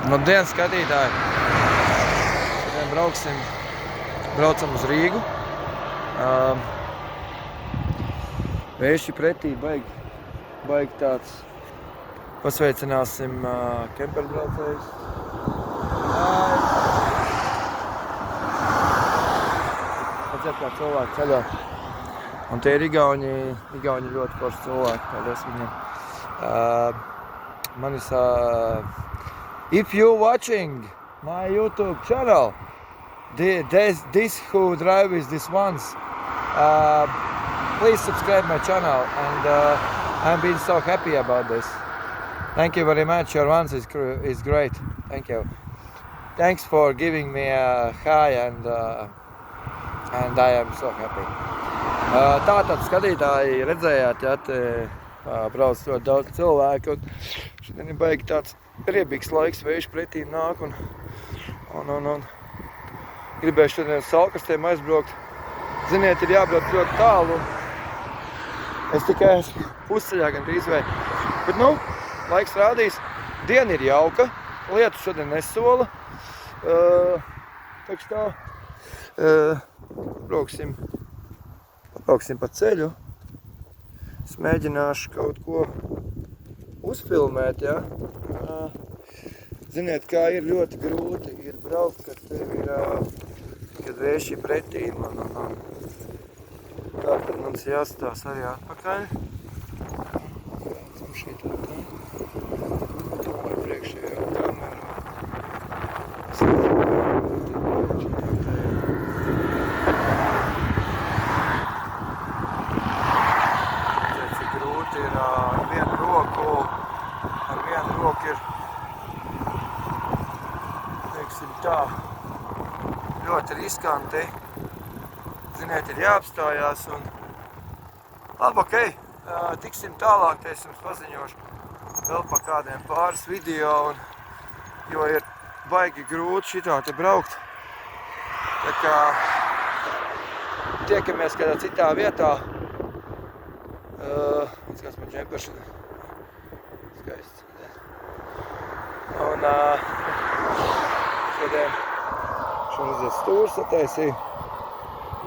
Labdien, skatītāji! Šodien braucam uz Rīgu. Vējš ir pretī, baigi tāds. Pasveicināsim kemperbraucējus. Redzēt, kā cilvēki ceļo. Un tie ir Igauni ļoti forši cilvēki, paldies viņiem. If you're watching my YouTube channel, this who drive is this ones, please subscribe my channel, and I'm being so happy about this. Thank you very much. Your ones is great. Thank you. Thanks for giving me a hi, and I am so happy. Tātad, skatītāji, redzējāt, ja te brauc ļoti daudz cilvēku, un šodien ir baigi tāds riebīgs laiks, vējš pretī nāk, un gribēju šodien uz Salkrastiem aizbraukt. Ziniet, ir jābrauc ļoti tālu, un es tikai esmu pusceļā gandrīz vai. Bet, laiks rādīs, diena ir jauka, lietu šodien nesola, tā kā brauksim pa ceļu. Es mēģināšu kaut ko uzfilmēt, ja? Ziniet, kā ir ļoti grūti ir braukt, kad vējš ir pretī man. Tātad mums jāstās arī atpakaļ. Braucam šeit tā par priekšējo kameru. Ar vienu roku ir, teiksim tā, ļoti riskanti. Ziniet, ir jāapstājās un labi, tiksim tālāk, te es jums paziņošu vēl pa kādiem pāris video, jo ir baigi grūti šitā te braukt. Tā kā tiekamies kādā citā vietā. Skats man džempers šodien. Skaists. Un šodien redzēt stūri sataisīju.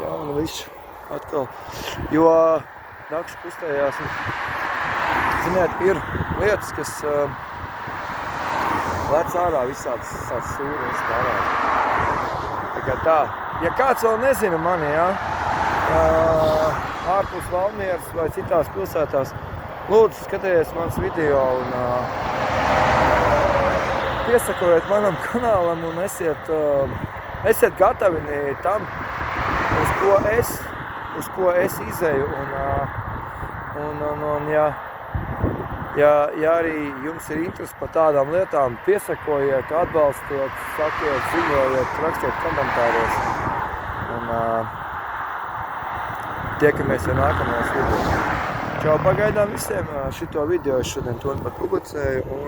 Jaunu visu atkal. Jo nakts kustējās. Ziniet, ir lietas, kas lec ārā visāds stūri un spārādi. Tā kā tā. Ja kāds vēl nezina mani, ārpus Valmieras vai citās pilsētās, lūdzu, skatieties mans video un piesakojiet manam kanālam un esiet gatavi tam, uz ko es izēju. Un ja arī jums ir interesi par tādām lietām, piesakojiet, atbalstiet, sakiet, ziņojiet, rakstiet komentāros. Un tiekamies jau nākamajās video. Čau, pagaidām visiem. Šito video es šodien to pat publicēju un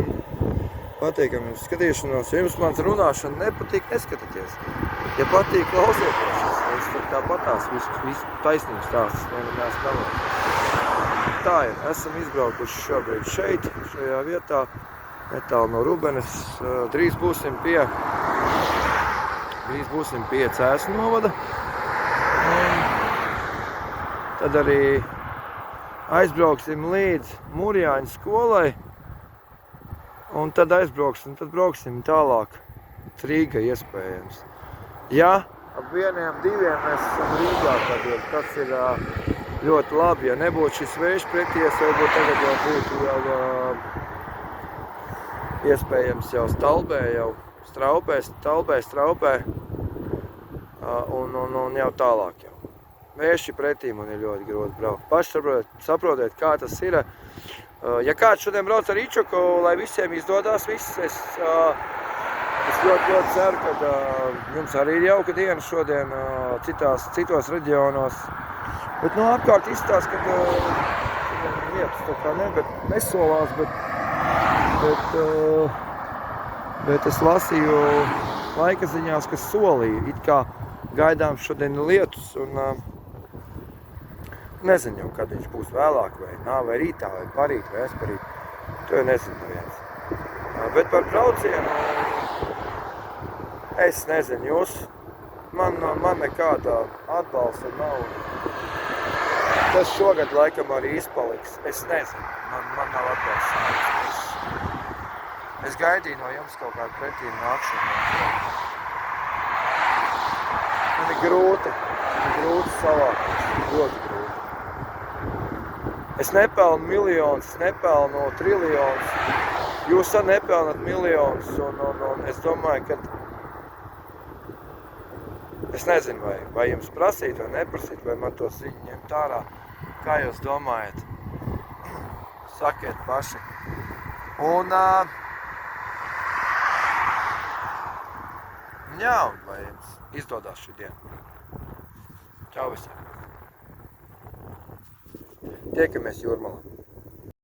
pateikam jums skatīšanos. Ja jums mans runāšana nepatīk, neskatieties. Ja patīk, klausieties. Es tāpatās visu taisnību stāstus, neesmu galvā. Tā ir. Esam izbraukuši šobrīd šeit, šajā vietā, netālu no Rubenes. Drīz būsim pie Cēsu novada. Tad arī aizbrauksim līdz Mūrjāņu skolai, un tad brauksim tālāk Rīga iespējams. Ja ap 1-2 mēs esam Rīgā, tad tas ir ļoti labi. Ja nebūtu šis vējš preties, varbūt tagad jau būtu iespējams jau Stalbē, jau Straubē, un jau tālāk jau. Vējši pretī man ir ļoti grūti braukt. Paši saprotiet, kā tas ir. Ja kāds šodien brauc ar Ičuku, lai visiem izdodās viss, es ļoti ceru, ka jums arī ir jauka diena šodien citos reģionos. Bet apkārt izstās, ka vietas tā kā nesolās, bet es lasīju laika ziņās, kas solīja. It kā gaidām šodien lietus un nezinu jau, kad viņš būs vēlāk, vai rītā, vai parīt, vai aizparīt. To jau nezinu neviens. Bet par braucienu Es nezinu, man nekāda atbalsta nav. Tas šogad laikam arī izpaliks. Es nezinu, man nav atbalsts. Es gaidīju no jums kaut kādu pretīm nākšanu. Man ir grūti savākt, ļoti grūti. Es nepelnu miljonus, es nepelnu triljonus. Jūs nepelnat miljonus, un es domāju, ka es nezinu, vai jums prasīt vai neprasīt, vai man to ziņu ņemt ārā. Kā jūs domājat? Sakiet paši. Un, jā, lai jums izdodās šī diena. Čau visiem. Tiekamies Jūrmalā.